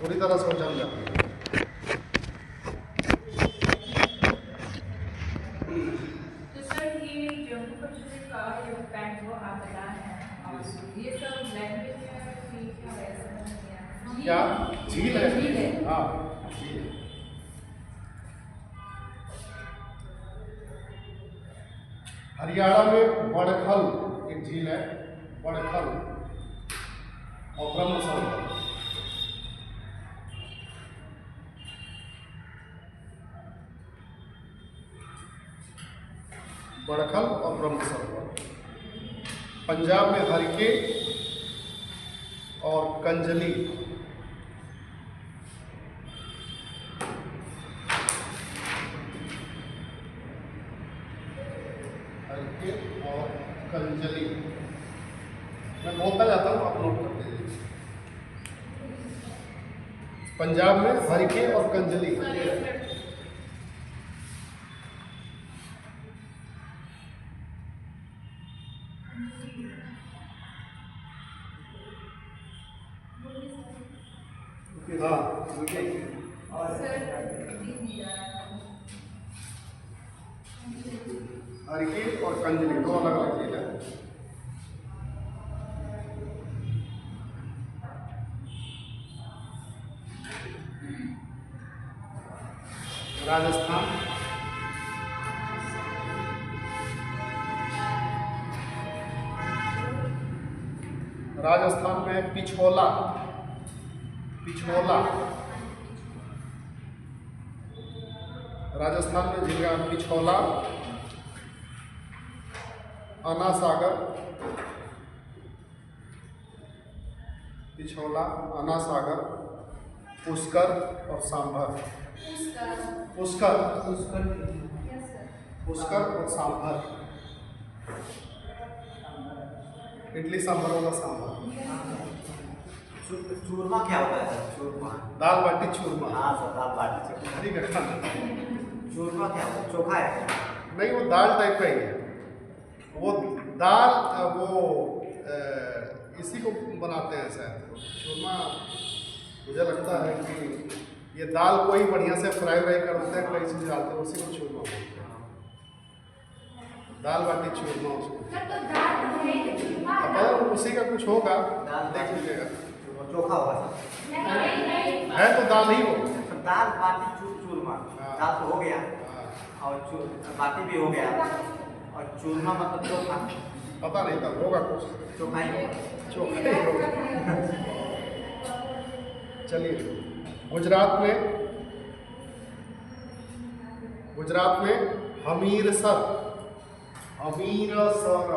पूरी तरह से जम जाती है। तो सर ये जम्मू कश्मीर का जो पैंट वो आप बता रहे हैं और ये सब लैंग्वेज में क्या है? क्या झील है? झील है। हाँ झील है। हरियाणा में बड़खल एक झील है, बड़खल और ब्रह्म सरोवर। बड़खल और ब्रह्म सरोवर। पंजाब में हरिके और कंजली। हरिके और कंजली मैं बोलता जाता हूँ, आप नोट करते जाइए। पंजाब में हरिके और कंजली। हाँ हरिके और कंजली दो अलग अलग झील है। राजस्थान, राजस्थान में पिछोला, पिछोला राजस्थान में झील का पिछोला, अन्ना सागर, पिछोला, अन्ना सागर, पुष्कर और सांभर। पुष्कर, पुष्कर और सांभर। इडली सांभर वाला सांभर। चूरमा क्या होता है सर? चूरमा दाल बाटी चूरमा। हाँ सर, दाल बाटी ठीक है खाना। चूरमा क्या होता है? चोखा है? नहीं, वो दाल टाइप का ही है। वो दाल वो इसी को बनाते हैं शायद चूरमा। मुझे लगता है कि ये दाल को ही बढ़िया से फ्राई व्राई कर देते हैं, कई चीज़ डालते हैं, उसी को चूरमा बोलते हैं। दाल बाटी चूरमा उसको पता है, उसी का कुछ होगा, देख लीजिएगा। चोखा होगा सर? है तो दाल ही वो। दाल बाटी चूरमा। हाँ। दाल तो हो गया हाँ, और बाटी भी हो गया और चूरमा मतलब चोखा। पता नहीं था, होगा कुछ चोखा ही होगा। चोखा ही होगा। चलिए, गुजरात में हमीरसर, हमीरसर,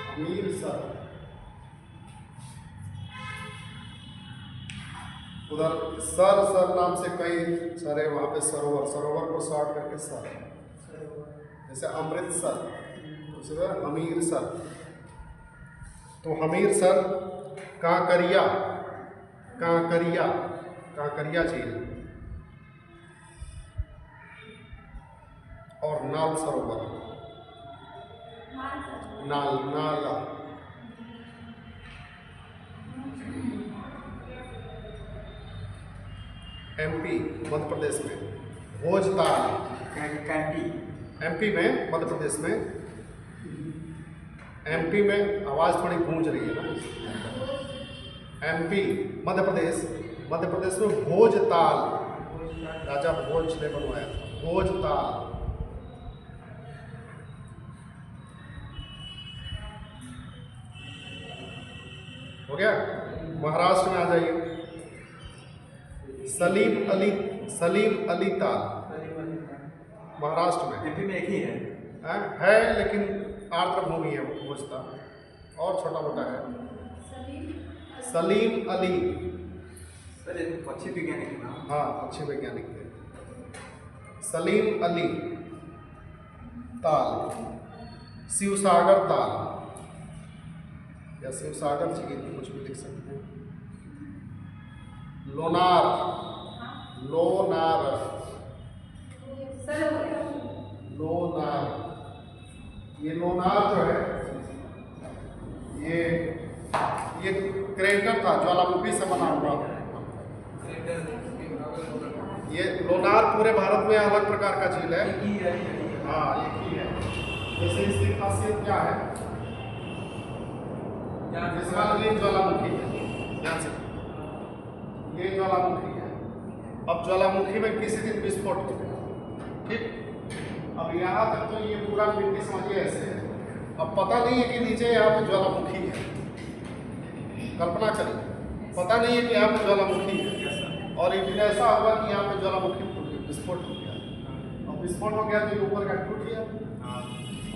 हमीरसर। उधर सर नाम से कई सर है, वहाँ पे सरोवर, सरोवर को शॉर्ट करके सर, जैसे अमृतसर, उसे हमीरसर। तो हमीरसर, कांकरिया, कांकरिया, कांकरिया झील और नाल सरोवर, नाला। एमपी मध्य प्रदेश में भोजताल, कैंटी एमपी में, मध्य प्रदेश में, एमपी में आवाज़ थोड़ी गूंज रही है ना। एमपी मध्य प्रदेश में भोजताल, राजा भोज ने बनवाया था भोजताल। हो गया। महाराष्ट्र में आ जाइए, सलीम अली ताल, महाराष्ट्र में। एमपी में एक ही है? है लेकिन आर्द्र भूमि है वो भोजता, और छोटा मोटा है। सलीम अली, सर ये पक्षी वैज्ञानिक नाम? हाँ पक्षी वैज्ञानिक थे। सलीम अली ताल, शिवसागर ताल या शिवसागर झील, कुछ भी लिख सकते हैं। लोनार, लोनार, लोनार। ये लोनार जो है, ये ये क्रेटर था, ज्वालामुखी से बना हुआ। ये लोनार पूरे भारत में अलग प्रकार का झील है। हाँ, एक ही है। जैसे इसकी खासियत क्या है, इसका ये ज्वालामुखी है, ध्यान से, ये ज्वालामुखी है। अब ज्वालामुखी में किसी दिन विस्फोट हो गया, ठीक। अब यहाँ तक तो ये पूरा मिट्टी समझिए ऐसे है। अब पता नहीं है कि नीचे यहाँ पे ज्वालामुखी है, कल्पना करिए, पता नहीं है कि यहाँ पे ज्वालामुखी है, और एक दिन ऐसा होगा कि यहाँ पे ज्वालामुखी विस्फोट हो गया। अब विस्फोट हो गया तो ये ऊपर का टूट गया,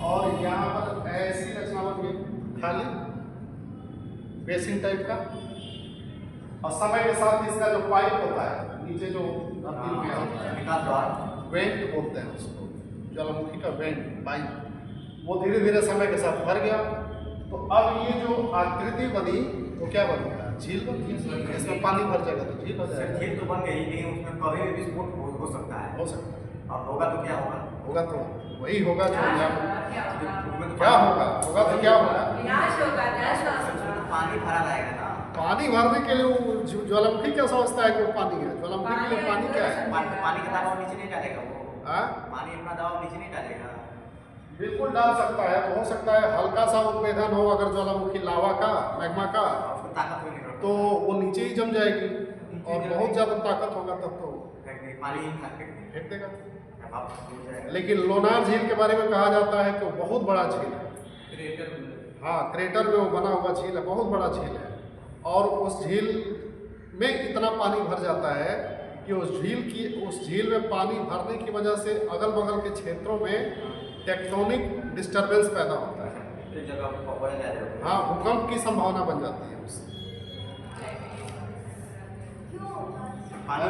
और यहाँ पर ऐसी रचना बन गई, खाली बेसिन टाइप का। और समय के साथ इसका जो पाइप होता है नीचे जो धरती में होता है, वेंट बोलते हैं उसको, ज्वालामुखी का वेंट पाइप, वो धीरे धीरे समय के साथ भर गया। तो अब ये जो आकृति बनी वो क्या बन गया, झील बन गई। इसमें पानी भर जाएगा तो झील हो जाएगा। झील तो बन गई, लेकिन उसमें कभी भी विस्फोट हो सकता है। हो सकता है। और होगा तो क्या होगा? होगा तो वही होगा जो क्या यहाँ होगा? क्या होगा, होगा तो क्या होगा, विनाश होगा, नाश होगा। पानी भरा रहेगा ना। पानी भरने के लिए वो ज्वालामुखी क्या समझता है कि वो पानी है? ज्वालामुखी के लिए पानी क्या है? पानी का दबाव नीचे नहीं डालेगा वो। हाँ, पानी अपना दबाव नीचे नहीं डालेगा। बिल्कुल डाल सकता है। तो हो सकता है हल्का सा उद्भेदन हो अगर ज्वालामुखी लावा का, मैग्मा का, उसको ताकत नहीं करता। तो वो नीचे ही जम जाएगी, और बहुत ज़्यादा ताकत होगा तब तो पानी फेंक देगा। जाएगा। लेकिन लोनार झील के बारे में कहा जाता है कि वो बहुत बड़ा झील है। हाँ, क्रेटर में वो बना हुआ झील है, बहुत बड़ा झील है। और उस झील में इतना पानी भर जाता है कि उस झील में पानी भरने की वजह से अगल बगल के क्षेत्रों में टेक्टोनिक डिस्टर्बेंस पैदा होता है। एक जगह हाँ, भूकंप की संभावना बन जाती है उससे। पानी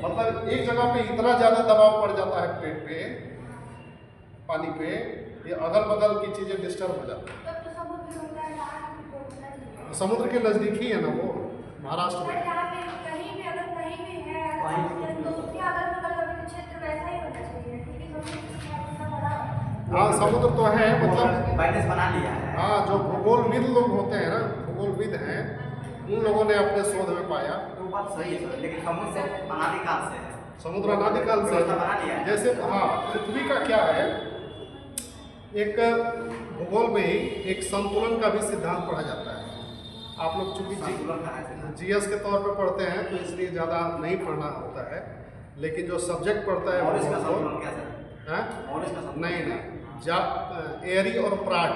मतलब एक जगह पे इतना ज़्यादा दबाव पड़ जाता है प्लेट पे, पानी पे, ये अगल बगल की चीज़ें डिस्टर्ब हो जाती हैं। समुद्र के नज़दीक ही है ना वो, महाराष्ट्र में। हाँ, समुद्र तो है, मतलब बैलेंस बना लिया है। हाँ, जो भूगोलविद लोग होते हैं ना, भूगोलविद हैं, उन लोगों ने अपने शोध में पाया। तो बात सही है, लेकिन समुद्र अनादिकाल से है। समुद्र अनादिकाल से व्यवस्था बना लिया है। जैसे हाँ, पृथ्वी का क्या है, एक भूगोल में ही एक संतुलन का भी सिद्धांत पढ़ा जाता है। आप लोग चूंकि जीएस के तौर पर पढ़ते हैं तो इसलिए ज़्यादा नहीं पढ़ना होता है, लेकिन जो सब्जेक्ट पढ़ता है वो नहीं, एरी और प्राट,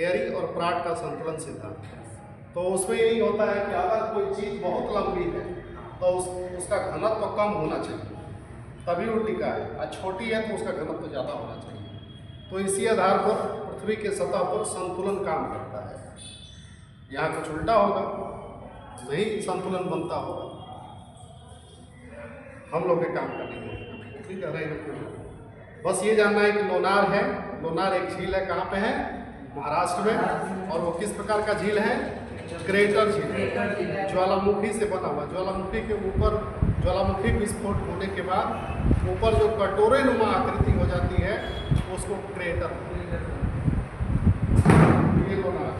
एरी और प्राट का संतुलन सिद्धांत। तो उसमें यही होता है कि अगर कोई चीज़ बहुत लंबी है तो उसका घनत्व कम होना चाहिए, तभी वो टिका है, और छोटी है तो उसका घनत्व ज़्यादा होना चाहिए। तो इसी आधार पर पृथ्वी के सतह पर संतुलन काम करता है। यहाँ कुछ उल्टा होगा, नहीं संतुलन बनता होगा, हम लोग के काम करेंगे। ठीक है, बस ये जानना है कि लोनार है, लोनार एक झील है, कहाँ पे है, महाराष्ट्र में। और वो किस प्रकार का झील है, क्रेटर झील, ज्वालामुखी से बना हुआ। ज्वालामुखी के ऊपर, ज्वालामुखी विस्फोट होने के बाद ऊपर जो कटोरे नुमा आकृति हो जाती है उसको क्रेटर, ये लोनार।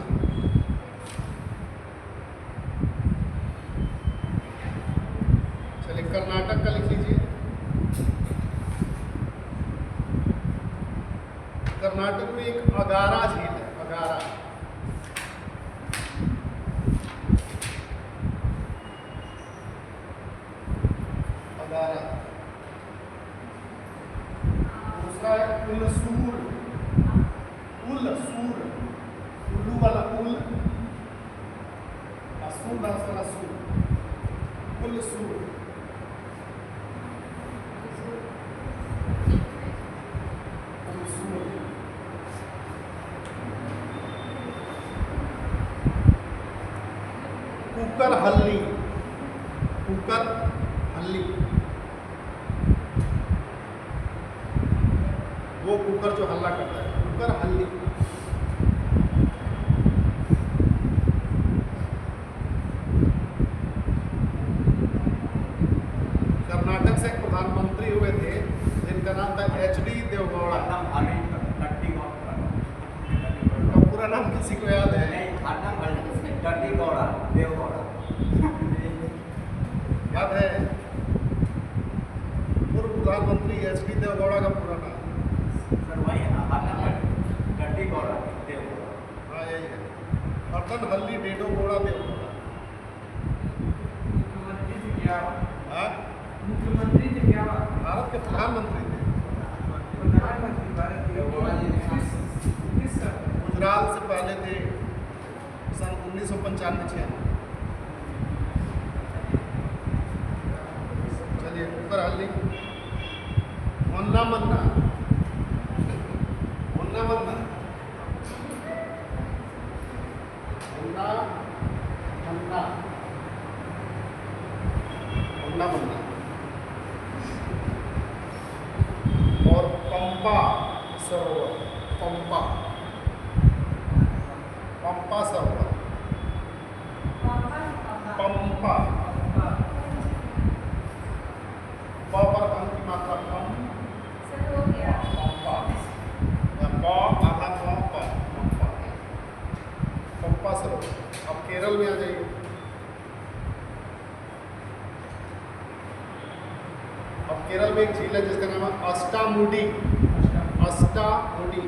चलिए कर्नाटक का लिख लीजिए। कर्नाटक में एक अगारा झील है, अगारा। अगारा। दूसरा है उलसूर, उलसूर, उल्लू वाला उल, असूर वाला सूर, उलसूर। कुकर हल्ली, कुकर हल्ली, वो कुकर जो हल्ला करता है, कुकर हल्ली। कर्नाटक से एक प्रधानमंत्री हुए थे जिनका नाम था HD देवगौड़ा। मदन हल्दी डेडो गोड़ा देवगोड़ा। मुख्यमंत्री थे क्या? हाँ, मुख्यमंत्री थे क्या? भारत के प्रधानमंत्री थे। प्रधानमंत्री भारत के किस गुजरात से पहले थे सन 1995-96। चलिए उत्तर हल्दी। मुन्ना मन्ना, मुन्ना मन्ना, मुन्ना मन्ना, मुन्ना मन्ना। और पंपा सरोवर, पंपा, पंपा सरोवर, पंपा, प पर अंक की मात्रा कम, सर हो गया। पंपा, या प आधा प, पंपा, पंपा सरोवर। अब केरल में आ जाइए। अब केरल में एक झील है जिसका नाम है अष्टामुडी, अष्टामुडी,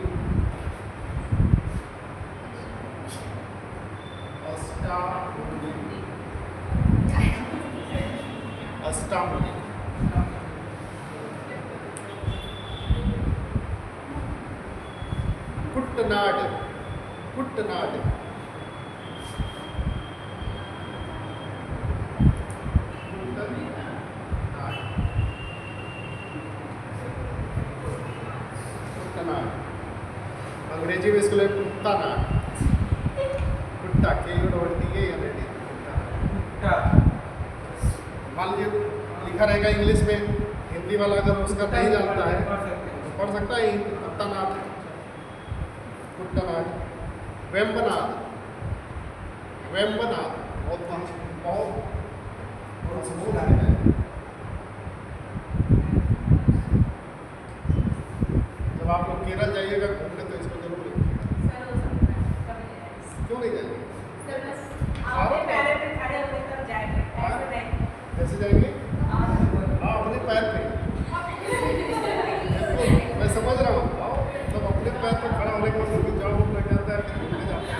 अष्टामुडी, अष्टामुडी। कुट्टनाड, कुट्टनाड, अंग्रेजी में इसको लेकर कुत्ता नाट, कुत्ता के यू ढूंढती है या रेडी कुत्ता। मान लीजिए लिखा रहेगा इंग्लिश में, हिंदी वाला अगर उसका नहीं जानता है तो पढ़ सकता है कुत्ता नाट, कुत्ता नाट। वेम्बनाथ, वेम्बनाथ बहुत मशहूर है। जब आप लोग केरल जाइएगा घूमने तो इसको जरूर लिखिए। सर हो सकता है कभी नहीं। क्यों नहीं जाएंगे? सर बस आपके पैरों पे खड़े होके तब जाएंगे, ऐसे नहीं। कैसे जाएंगे? आप हाँ, अपने पैर पे। मैं समझ रहा हूँ। आओ, जब अपने पैर पे खड़ा होने का मतलब कि जॉब लग जाता है फिर घूमने जाते हैं।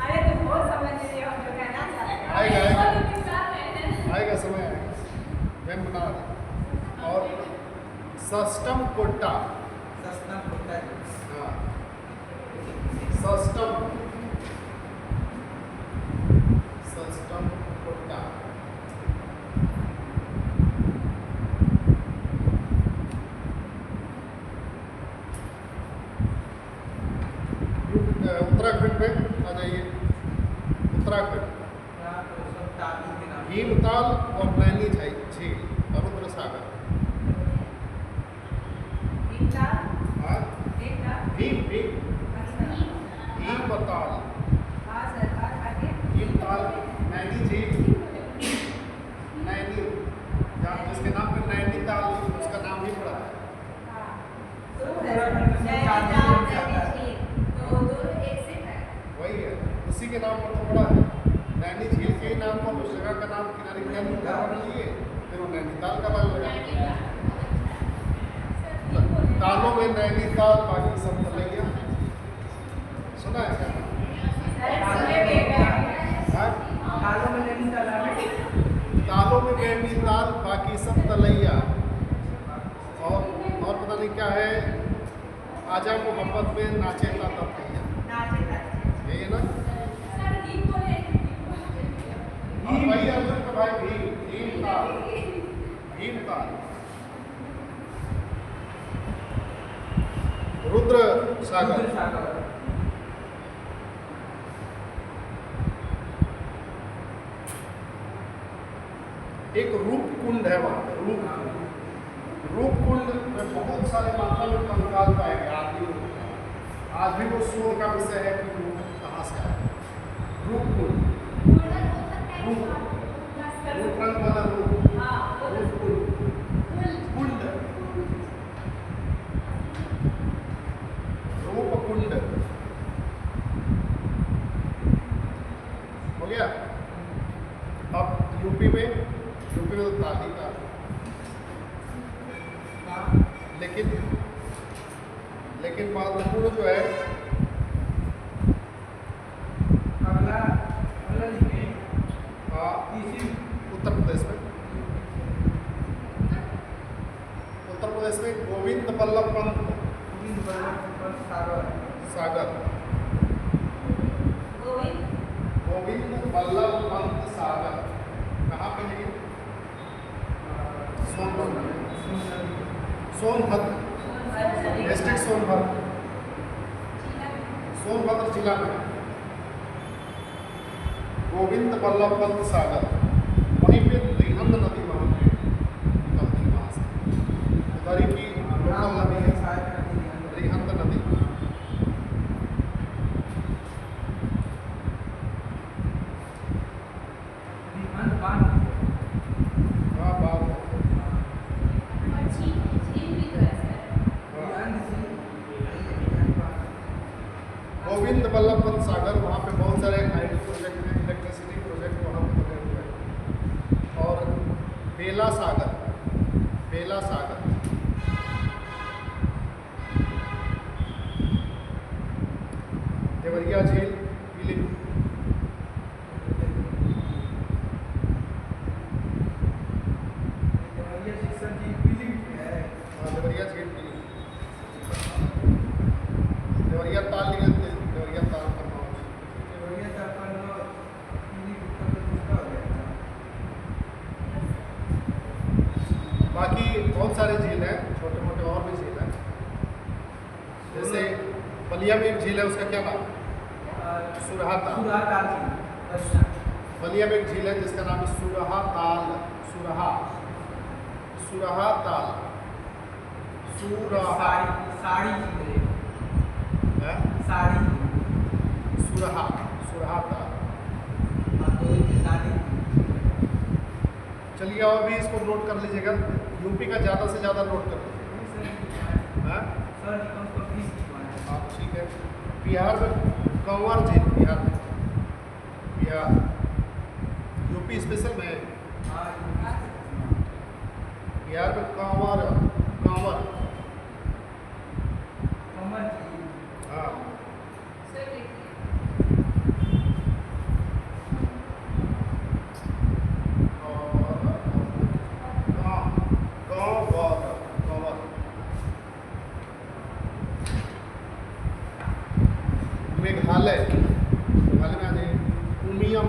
अरे तुम बहुत समझ रही हो जो कहना चाहते हो। आएगा, आएगा। वो तो किस्सा है। आएगा समय आएगा। वेम्बनाथ और सस्टम कोट्टा। सस्ता होता है। हाँ, सस्टम, सस्टम कोट्टा। उत्तराखंड में आ जाइए। उत्तराखंड यहाँ तो सब तालु के नाम। भीमताल और नैनी झील, समुद्र सागर। इनका हाँ, इनका भीम भीम अच्छा भीमताल, हाँ सर और आगे भीमताल, नैनी झील, नैनी, जहाँ जिसके नाम पे नैनीताल उसका नाम ही पड़ा है। हाँ तो उत्तराखंड में नैनीताल, चार झील नैनी झील, तो दोनों एक से है। वही है, उसी के नाम पर तो पड़ा है। नैनी झील के ही नाम पर उस जगह का नाम किनारे किनारे घर बना लिए, फिर वो नैनीताल का नाम लगा। तालों में नैनीताल, बाकी सब तलैया। सुना है क्या? हाँ? तालों में नहीं ताला में। तालों में नैनीताल, बाकी सब तलैया। और पता नहीं क्या है, आजा मोहब्बत में नाचे ताता भैया, यही है ना? और वही अर्जुन का भाई भीमताल, भीमताल। रुद्र सागर, सागर। एक रूप कुंड है वहाँ पे, रूप कुंड में बहुत सारे मात्रा में कंकाल पाए गए आदमी। आज भी वो शोध का विषय है कि रूप कहाँ से आया। रूप कुंड, रूप रंग वाला रूप, रूप कुंड, कुंड, रूप कुंड। हो गया? अब यूपी में तो ताली था, लेकिन महत्वपूर्ण जो है गोविंद बल्लभ पंत गोविंद बल्लभ पंत सागर सागर। गोविंद गोविंद बल्लभ पंत सागर कहाँ पे है ये? सोनभद्र। सोनभद्र डिस्ट्रिक्ट सोनभद्र, सोनभद्र जिला में है। गोविंद बल्लभ पंत सागर, वहीं पे रिहंद नदी वहाँ पे निकलती है वहाँ से, उधर ही की लोकल नदी है रिहंद नदी। हाँ बात है। और झील भी तो है सर। गोविंद बल्लभ पंत सागर, वहाँ पे बहुत सारे हाइड्रो प्रोजेक्ट हैं, इलेक्ट्रिसिटी प्रोजेक्ट वहाँ पे बने हुए हैं। और बेला सागर, बेला सागर देवरिया झील पीली, हाँ देवरिया झील पीली, देवरिया ताल नहीं लगते, देवरिया ताल करना बाकी बहुत सारे झील हैं, छोटे मोटे और भी झील हैं। जैसे बलिया में एक झील है, उसका क्या नाम? सुरहा ताल। बलिया में एक झील है जिसका नाम है सुरहा ताल, सुरहा, सुरहा ताल, सुरहा है? सुरहा, सुरहा ताल। चलिए और भी इसको नोट कर लीजिएगा, यूपी का ज़्यादा से ज़्यादा नोट कर लीजिएगा। हाँ हाँ ठीक है। बिहार में कंवर झील, बिहार में, बिहार यूपी स्पेशल में, बिहार में कंवर, कंवर, हाँ सर लिखिए। मेघालय, मेघालय में आ जाइए, उमियम,